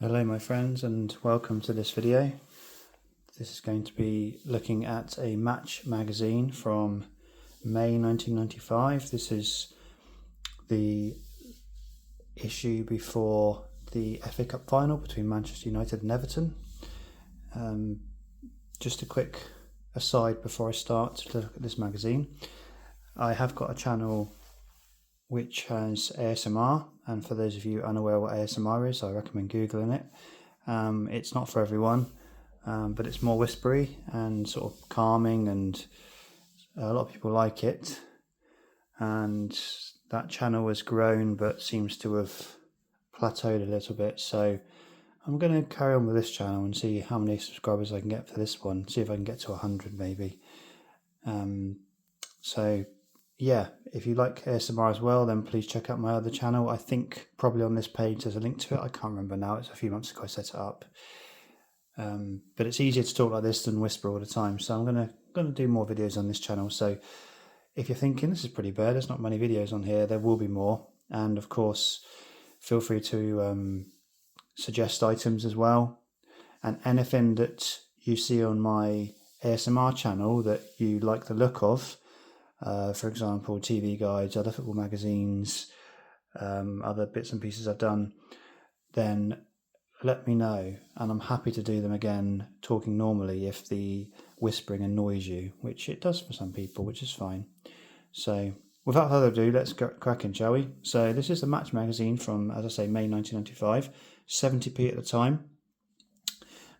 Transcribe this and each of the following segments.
Hello my friends and welcome to this video. This is going to be looking at a match magazine from May 1995. This is the issue before the FA Cup final between Manchester United and Everton. Just a quick aside before I start to look at this magazine. I have got a channel which has ASMR, and for those of you unaware what ASMR is, I recommend googling it. It's not for everyone, but it's more whispery and sort of calming, and a lot of people like it. And that channel has grown but seems to have plateaued a little bit, so I'm going to carry on with this channel and see how many subscribers I can get for this one, see if I can get to 100 maybe. So yeah, if you like ASMR as well, then please check out my other channel. I think probably on this page there's a link to it. I can't remember now. It's a few months ago I set it up. But it's easier to talk like this than whisper all the time. So I'm gonna do more videos on this channel. So if you're thinking this is pretty bad, there's not many videos on here, there will be more. And of course, feel free to suggest items as well. And anything that you see on my ASMR channel that you like the look of, for example, TV guides, other football magazines, other bits and pieces I've done, then let me know, and I'm happy to do them again talking normally if the whispering annoys you, which it does for some people, which is fine. So without further ado, let's get cracking, shall we? So this is the Match magazine from, as I say, May 1995, 70p at the time.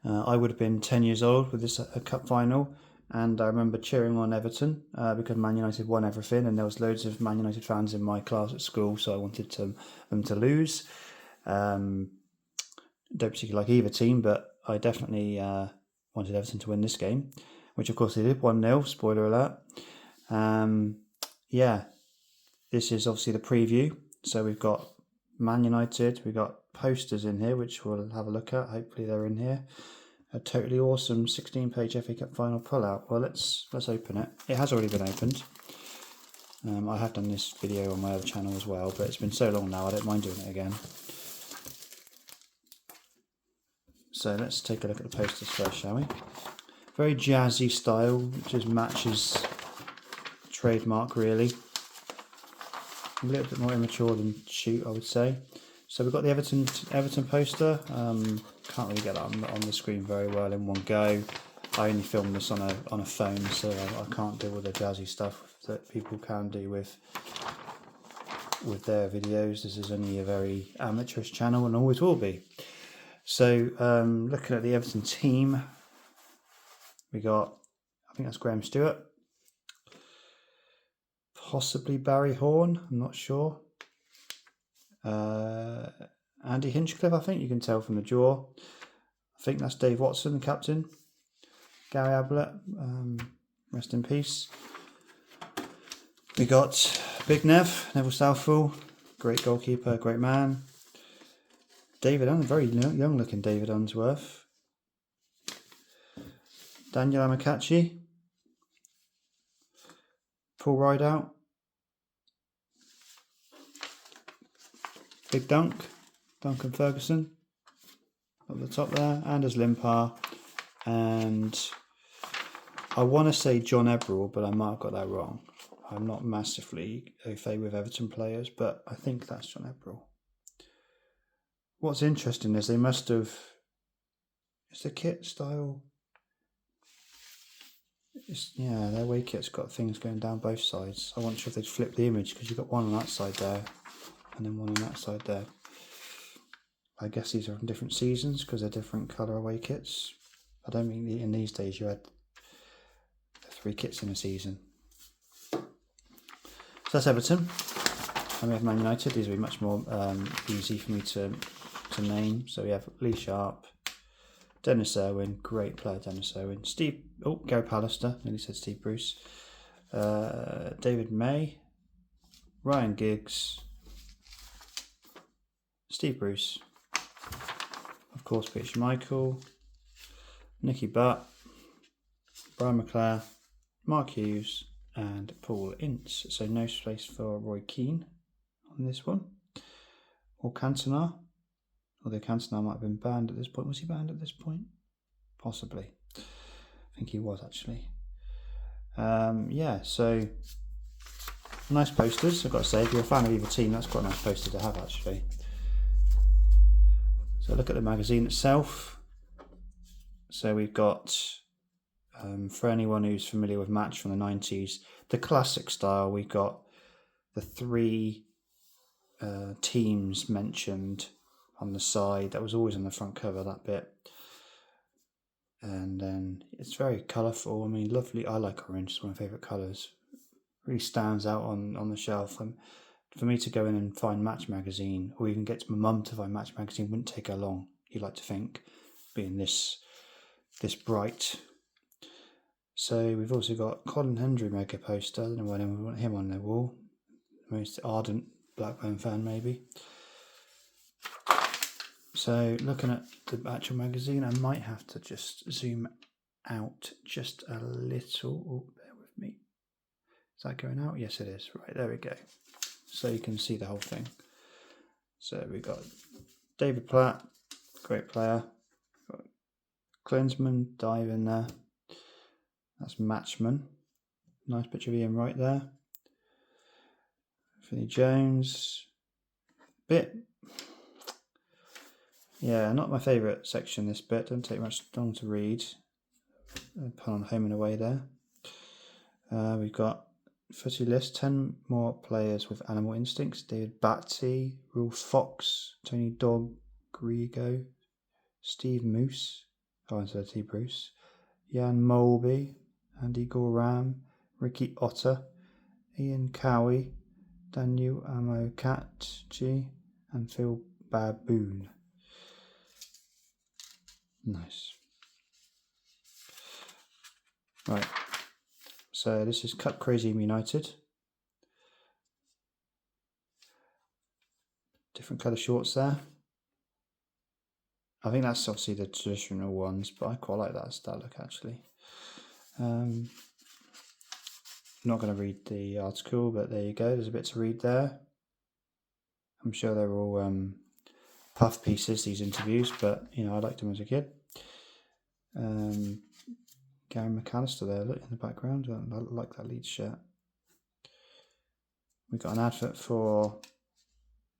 I would have been 10 years old with this cup final. And I remember cheering on Everton because Man United won everything, and there was loads of Man United fans in my class at school, so I wanted them to lose. Don't particularly like either team, but I definitely wanted Everton to win this game, which of course they did, 1-0, spoiler alert. Yeah, this is obviously the preview. So we've got Man United, we've got posters in here, which we'll have a look at. Hopefully they're in here. A totally awesome 16-page FA Cup final pullout. Well, let's open it. It has already been opened. I have done this video on my other channel as well, but it's been so long now I don't mind doing it again. So let's take a look at the posters first, shall we? Very jazzy style, which is Match's trademark really. A little bit more immature than Shoot, I would say. So we've got the Everton poster. Can't really get that on the screen very well in one go. I only filmed this on a phone, so I can't do all the jazzy stuff that people can do with their videos. This is only a very amateurish channel and always will be. So looking at the Everton team, we got, I think that's Graham Stewart, possibly Barry Horn, I'm not sure. Andy Hinchcliffe, I think you can tell from the jaw. I think that's Dave Watson, the captain. Gary Ablett, rest in peace. We got Big Neville Southall, great goalkeeper, great man. David Unsworth, very young looking David Unsworth. Daniel Amakachi. Paul Rideout. Big Duncan Ferguson at the top there, Anders Limpar, and I want to say John Eberl, but I might have got that wrong. I'm not massively au fait with Everton players, but I think that's John Eberl. What's interesting is they must have, is the kit style, yeah, their away kit's got things going down both sides. I wasn't sure if they'd flip the image because you've got one on that side there and then one on that side there. I guess these are from different seasons because they're different colour away kits. I don't think in these days you had 3 kits in a season. So that's Everton. And we have Man United. These will be much more easy for me to name. So we have Lee Sharp, Dennis Irwin, great player Dennis Irwin, Gary Pallister, nearly said Steve Bruce, David May, Ryan Giggs, Steve Bruce, of course Peter Schmeichel, Nicky Butt, Brian McClare, Mark Hughes and Paul Ince. So no space for Roy Keane on this one. Or Cantona. Although Cantona might have been banned at this point. Was he banned at this point? Possibly. I think he was, actually. Yeah, so nice posters, I've got to say. If you're a fan of either team, that's quite a nice poster to have, actually. So look at the magazine itself. So we've got, for anyone who's familiar with Match from the 90s, the classic style, we've got the 3 teams mentioned on the side. That was always on the front cover, that bit. And then it's very colourful. I mean, lovely. I like orange. It's one of my favourite colours. Really stands out on the shelf. And for me to go in and find Match magazine, or even get to my mum to find Match magazine, wouldn't take her long, you like to think, being this bright. So we've also got Colin Hendry mega poster. I don't know why anyone would want him on their wall. Most ardent Blackburn fan, maybe. So looking at the actual magazine, I might have to just zoom out just a little. Oh, bear with me. Is that going out? Yes, it is. Right, there we go. So you can see the whole thing. So we got David Platt, great player. Got Klinsmann, dive in there. That's Matchman. Nice picture of Ian Wright there. Anthony Jones. Bit. Yeah, not my favourite section, this bit. Doesn't take much long to read. Put on home and away there. We've got footy list, 10 more players with animal instincts. David Batsy, Rolf Fox, Tony Dog, Grigo, Steve Moose, instead of T. Bruce, Jan Molby, Andy Goram, Ricky Otter, Ian Cowie, Daniel Amokatji, and Phil Baboon. Nice. Right. So this is Cup Crazy United. Different colour shorts there. I think that's obviously the traditional ones, but I quite like that look actually. I'm not going to read the article, but there you go. There's a bit to read there. I'm sure they're all puff pieces, these interviews, but you know, I liked them as a kid. Gary McAllister there, look in the background. I like that Leeds shirt. We've got an advert for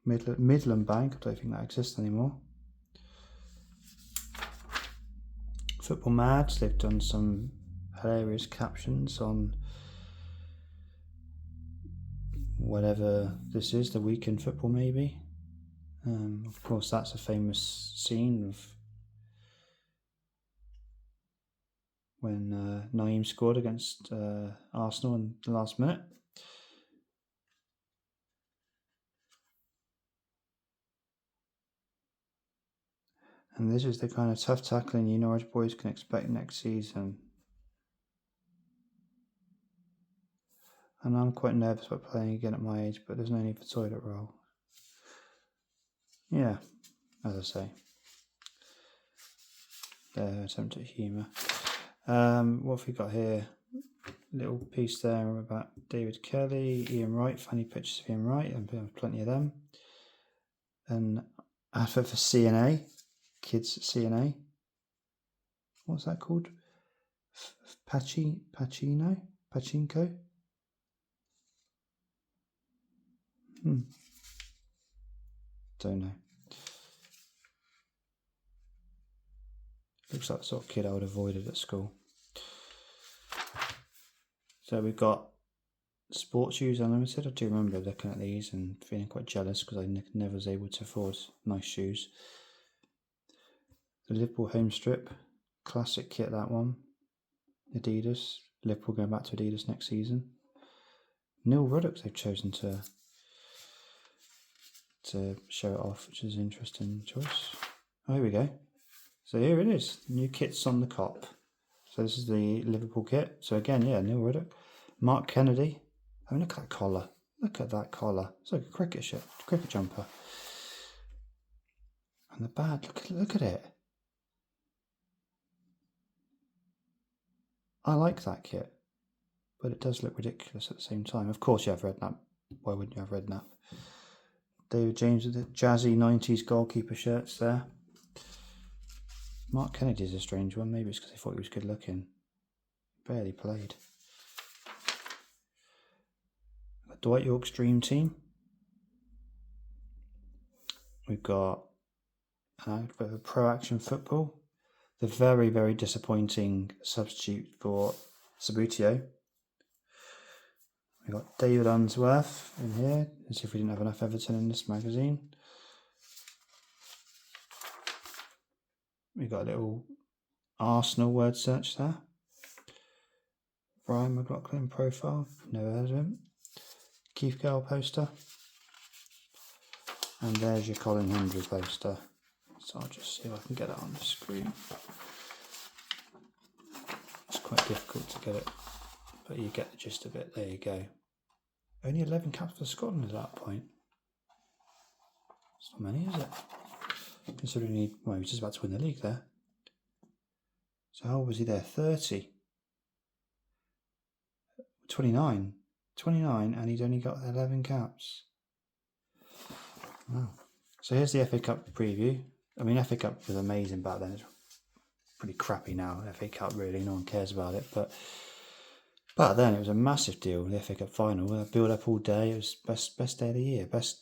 Midland Bank. I don't think that exists anymore. Football Mads, they've done some hilarious captions on whatever this is, the week in football maybe. Of course, that's a famous scene of when Naeem scored against Arsenal in the last minute. And this is the kind of tough tackling you Norwich boys can expect next season. And I'm quite nervous about playing again at my age, but there's no need for toilet roll. Yeah, as I say. Their attempt at humour. What have we got here? Little piece there about David Kelly, Ian Wright, funny pictures of Ian Wright, and plenty of them. An advert for CNA, Kids CNA. What's that called? Pachinko? Don't know. Looks like the sort of kid I would have avoided at school. So we've got Sports Shoes Unlimited. I do remember looking at these and feeling quite jealous because I never was able to afford nice shoes. The Liverpool home strip, classic kit, that one. Adidas. Liverpool going back to Adidas next season. Neil Ruddock they've chosen to show it off, which is an interesting choice. Oh, here we go. So here it is, new kits on the cop. So this is the Liverpool kit. So again, yeah, Neil Ruddock. Mark Kennedy. I mean, look at that collar. Look at that collar. It's like a cricket jumper. And the badge, look at it. I like that kit, but it does look ridiculous at the same time. Of course you have Redknapp. Why wouldn't you have Redknapp? David James with the jazzy 90s goalkeeper shirts there. Mark Kennedy's a strange one. Maybe it's because they thought he was good looking. Barely played. Dwight York's Dream Team. We've got a bit of Pro Action Football. The very, very disappointing substitute for Sabutio. We've got David Unsworth in here. Let's see if we didn't have enough Everton in this magazine. We've got a little Arsenal word search there. Brian McLaughlin profile. Never heard of him. Keith Gale poster. And there's your Colin Hendry poster. So I'll just see if I can get it on the screen. It's quite difficult to get it, but you get the gist of it. There you go. Only 11 caps for Scotland at that point. It's not many, is it? Considering he was just about to win the league there. So how old was he there? 30. 29. 29, and he'd only got 11 caps. Wow. So here's the FA Cup preview. I mean, FA Cup was amazing back then. It's pretty crappy now, FA Cup really. No one cares about it. But back then it was a massive deal, the FA Cup final. Build up all day. It was best day of the year. Best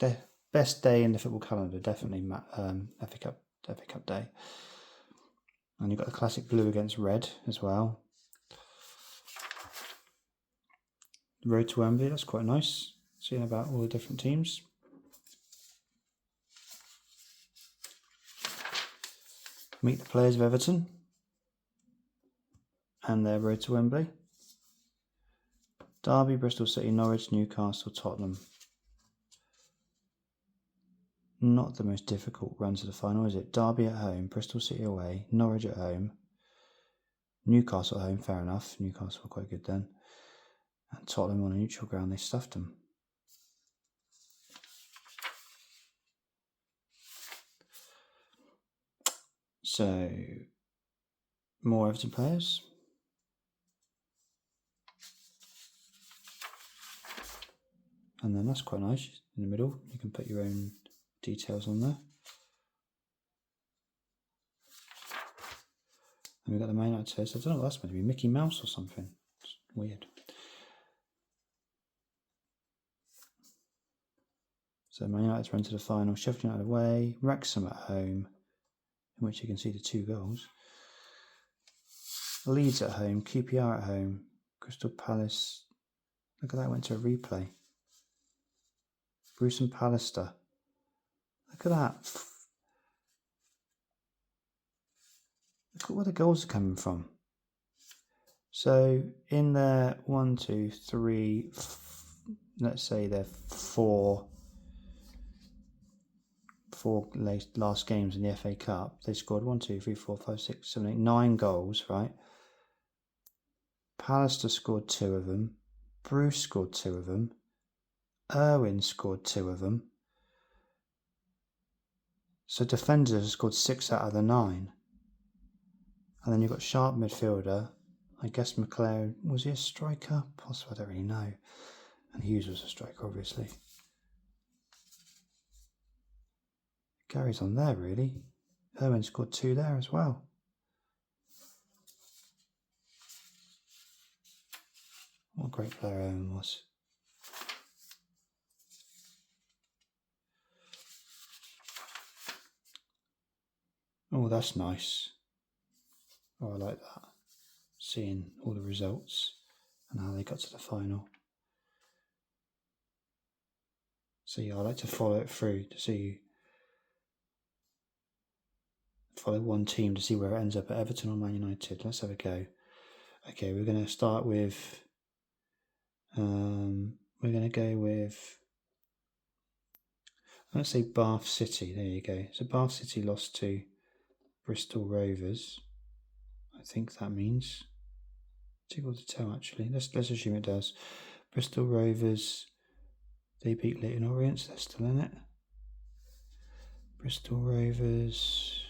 day in the football calendar, definitely FA Cup day. And you've got the classic blue against red as well. The road to Wembley, that's quite nice. Seeing about all the different teams. Meet the players of Everton and their road to Wembley. Derby, Bristol City, Norwich, Newcastle, Tottenham. Not the most difficult run to the final, is it? Derby at home, Bristol City away, Norwich at home, Newcastle at home, fair enough. Newcastle were quite good then. And Tottenham on a neutral ground, they stuffed them. So, more Everton players. And then that's quite nice. In the middle, you can put your own details on there. And we've got the Man Utd test. I don't know what that's meant to be. Mickey Mouse or something. It's weird. So Man Utd run to the final. Sheffield United away. Wrexham at home, in which you can see the 2 goals. Leeds at home. QPR at home. Crystal Palace. Look at that, went to a replay. Bruce and Pallister. Look at that. Look at where the goals are coming from. So in there, 1, 2, 3, let's say they're four last games in the FA Cup. They scored 1, 2, 3, 4, 5, 6, 7, 8, 9 goals, right? Pallister scored 2 of them. Bruce scored 2 of them. Irwin scored 2 of them. So defenders scored 6 out of the 9. And then you've got sharp midfielder. I guess McLaren, was he a striker? Possibly, I don't really know. And Hughes was a striker, obviously. Gary's on there, really. Irwin scored 2 there as well. What a great player Irwin was. Oh, that's nice. Oh, I like that. Seeing all the results and how they got to the final. So yeah, I like to follow it through to see, follow one team to see where it ends up at Everton or Man United. Let's have a go. Okay, we're going to start with, we're going to go with, let's say Bath City. There you go. So Bath City lost to Bristol Rovers. I think that means. Difficult to tell actually. Let's assume it does. Bristol Rovers, they beat Leighton Orient, they're still in it. Bristol Rovers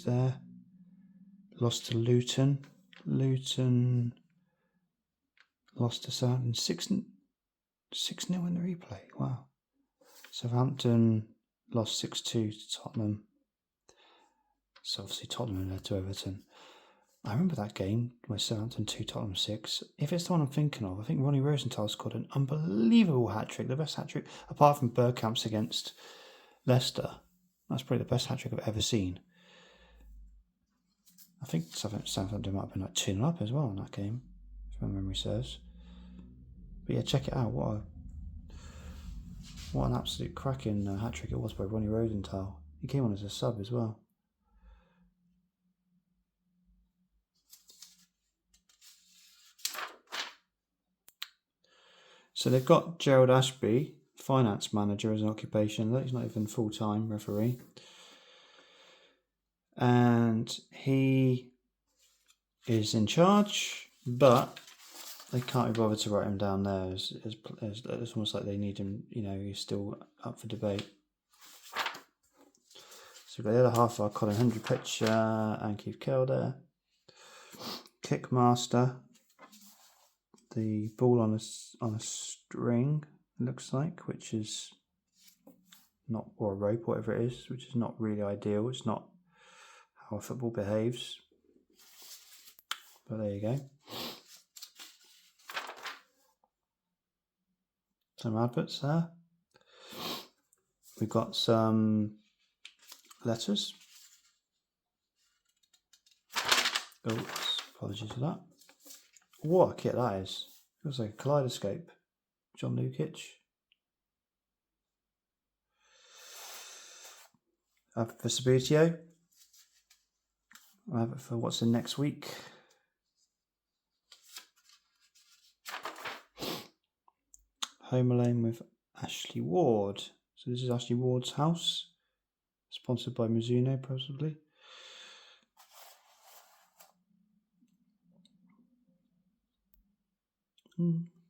there. Lost to Luton. Luton lost to Southampton. 6-0 in the replay. Wow. Southampton lost 6-2 to Tottenham. So obviously Tottenham led to Everton. I remember that game where Southampton 2, Tottenham 6. If it's the one I'm thinking of, I think Ronnie Rosenthal scored an unbelievable hat-trick. The best hat-trick, apart from Bergkamp's against Leicester. That's probably the best hat-trick I've ever seen. I think Southampton might have been like 2-0 up as well in that game, if my memory serves. But yeah, check it out. What an absolute cracking hat-trick it was by Ronnie Rosenthal. He came on as a sub as well. So they've got Gerald Ashby, finance manager, as an occupation. He's not even full-time referee. And he is in charge, but they can't be bothered to write him down there. It's almost like they need him, he's still up for debate. So we've got the other half of our Colin Hendry picture and Keith Kell there. Kickmaster. The ball on a string, it looks like, which is not, or a rope, whatever it is, which is not really ideal. It's not how a football behaves. But there you go. Some adverts there. We've got some letters. Oh, apologies for that. What a kit that is. It looks like a kaleidoscope. John Lukic. I have it for Sabutio. I have it for what's in next week. Home Alone with Ashley Ward. So this is Ashley Ward's house. Sponsored by Mizuno, possibly.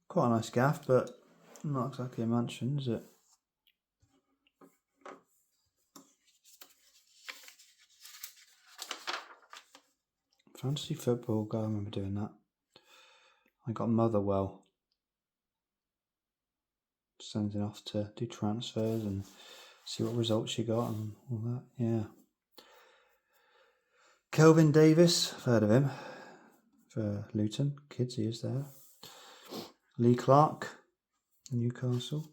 Quite a nice gaff, but not exactly a mansion, is it? Fantasy football, God, I remember doing that. I got Motherwell. Sending off to do transfers and see what results you got and all that. Yeah. Kelvin Davis, I've heard of him. For Luton, kids, he is there. Lee Clark, Newcastle.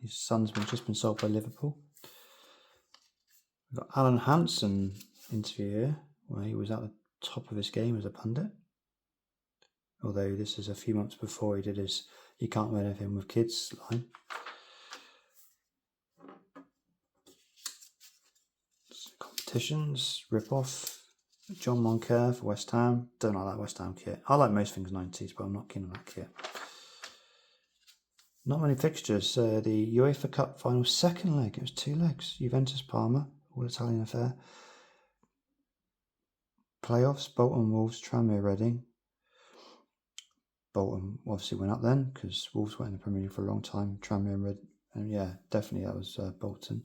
His son's just been sold by Liverpool. We've got Alan Hansen interview here, where he was at the top of his game as a pundit. Although this is a few months before he did his "You Can't Win Anything with Kids" line. Competitions, rip-off. John Moncur for West Ham. Don't like that West Ham kit. I like most things 90s, but I'm not keen on that kit. Not many fixtures. The UEFA Cup final second leg. It was 2 legs. Juventus Parma, all Italian affair. Playoffs, Bolton Wolves, Tranmere Reading. Bolton obviously went up then because Wolves were in the Premier League for a long time. Tranmere and Reading. And yeah, definitely that was Bolton.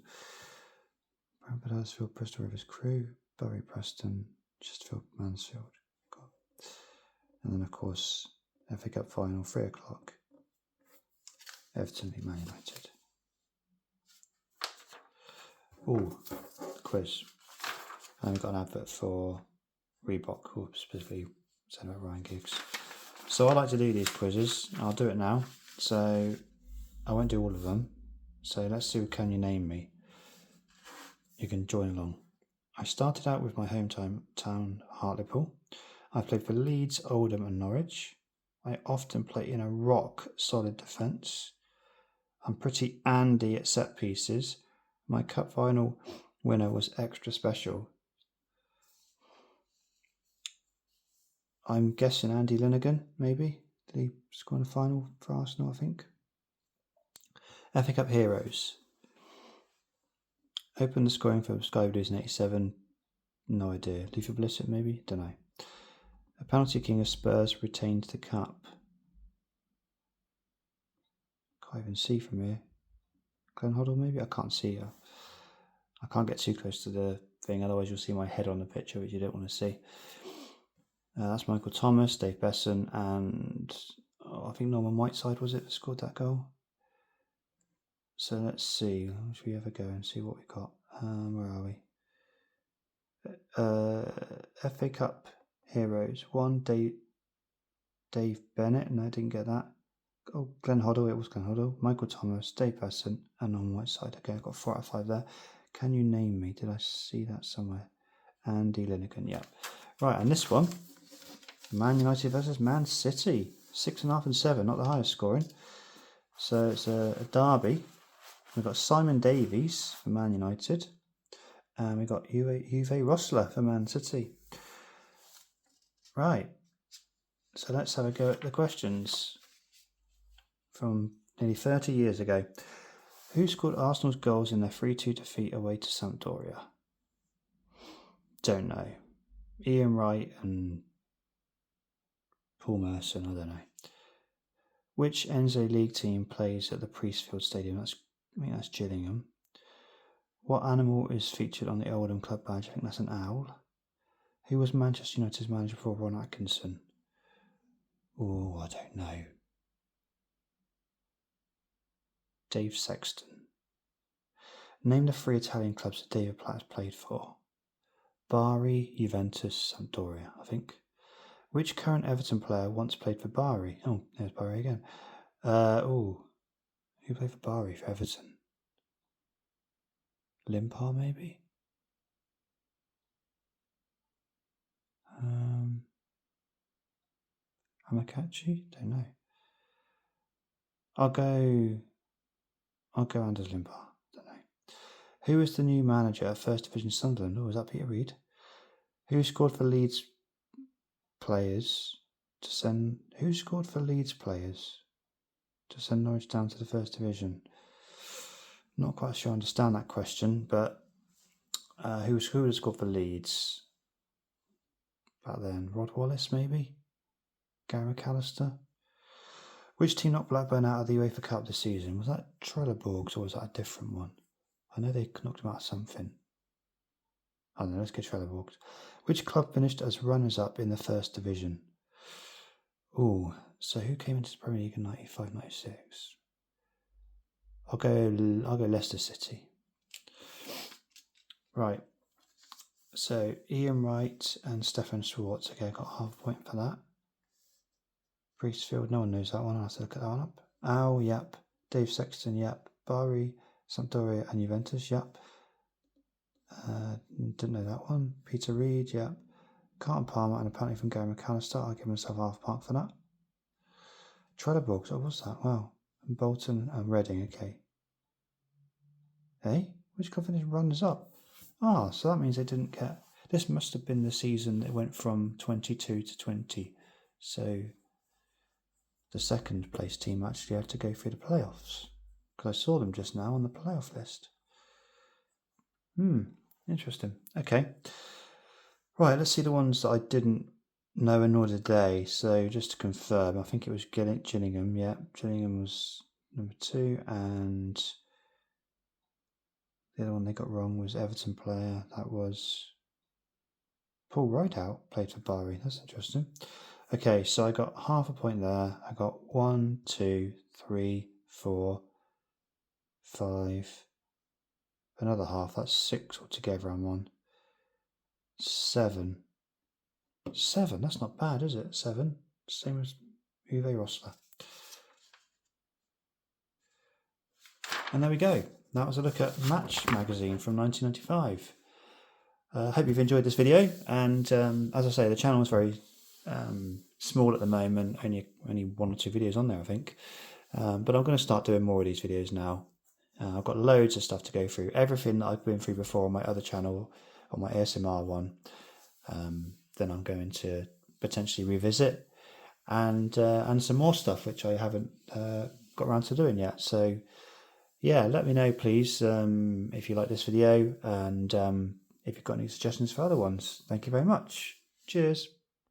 Brentford, Huddersfield, Bristol Rovers Crew, Bury Preston, Chesterfield, Mansfield. God. And then, of course, FA Cup final, 3 o'clock. Everton v Man United. Oh, quiz. And we've got an advert for Reebok, or specifically saying about Ryan Giggs. So I like to do these quizzes. I'll do it now. So I won't do all of them. So let's see, Can You Name Me? You can join along. I started out with my hometown Hartlepool. I played for Leeds, Oldham and Norwich. I often play in a rock solid defence. I'm pretty Andy at set pieces. My cup final winner was extra special. I'm guessing Andy Linnigan, maybe. Did he score in the final for Arsenal, I think? FA Cup heroes. Open the scoring for Sky Blues in 87. No idea. Luther Blissett, maybe? Don't know. A penalty king of Spurs retained the cup. Can't even see from here. Glenn Hoddle, maybe? I can't see her. I can't get too close to the thing, otherwise you'll see my head on the picture, which you don't want to see. That's Michael Thomas, Dave Besson, and I think Norman Whiteside was it that scored that goal. So let's see. Should we have a go and see what we got? Where are we? FA Cup heroes. 1, Dave Bennett. No, I didn't get that. Oh, Glenn Hoddle. It was Glenn Hoddle. Michael Thomas, Dave Besson, and on Whiteside. Okay, I got 4 out of 5 there. Can you name me? Did I see that somewhere? Andy Lineker. Yeah. Right, and this one, Man United versus Man City. 6.5 and 7, not the highest scoring. So it's a derby. We've got Simon Davies for Man United. And we've got Uwe Rosler for Man City. Right. So let's have a go at the questions from nearly 30 years ago. Who scored Arsenal's goals in their 3-2 defeat away to Sampdoria? Don't know. Ian Wright and Paul Merson, I don't know. Which NZ League team plays at the Priestfield Stadium? I think that's Gillingham. What animal is featured on the Oldham Club badge? I think that's an owl. Who was Manchester United's manager before Ron Atkinson? Oh, I don't know. Dave Sexton. Name the 3 Italian clubs that David Platt has played for. Bari, Juventus, Sampdoria, I think. Which current Everton player once played for Bari? Oh, there's Bari again. Who played for Bari for Everton? Limpar, maybe? Amakachi? Don't know. I'll go Anders Limpar. Don't know. Who is the new manager at First Division Sunderland? Oh, is that Peter Reid? Who scored for Leeds players to send Norwich down to the First Division? Not quite sure I understand that question, but who would have scored for Leeds back then? Rod Wallace, maybe? Gary McAllister? Which team knocked Blackburn out of the UEFA Cup this season? Was that Trelleborg or was that a different one? I know they knocked them out of something. I don't know, let's get Trelleborg. Which club finished as runners-up in the First Division? Oh, so who came into the Premier League in 95-96? I'll go Leicester City. Right. So Ian Wright and Stefan Schwartz. Okay, I got half a point for that. Priestfield, no one knows that one. I'll have to look at that one up. Owl, yep. Dave Sexton, yep. Bari, Sampdoria and Juventus, yep. Didn't know that one. Peter Reid, yep. Carlton Palmer and apparently from Gary McAllister. I'll give myself half a mark for that. Trelleborg, what was that? Wow. And Bolton and Reading, okay. Hey, which company runners up? Ah, so that means they didn't get... This must have been the season that went from 22 to 20. So the second place team actually had to go through the playoffs. Because I saw them just now on the playoff list. Interesting. Okay. Right, let's see the ones that I didn't know and nor did they. So just to confirm, I think it was Gillingham. Yeah, Gillingham was number 2. And the other one they got wrong was Everton player. That was Paul Rideout, played for Bari. That's interesting. Okay, so I got half a point there. I got 1, 2, 3, 4, 5. Another half. That's 6 altogether. I'm on 7. 7. That's not bad, is it? 7. Same as Uwe Rosler. And there we go. That was a look at Match magazine from 1995. I hope you've enjoyed this video. And as I say, the channel is very small at the moment. Only 1 or 2 videos on there, I think. But I'm going to start doing more of these videos now. I've got loads of stuff to go through. Everything that I've been through before on my other channel, on my ASMR one, then I'm going to potentially revisit, and some more stuff which I haven't got around to doing yet. So yeah, let me know please if you like this video, and if you've got any suggestions for other ones. Thank you very much. Cheers.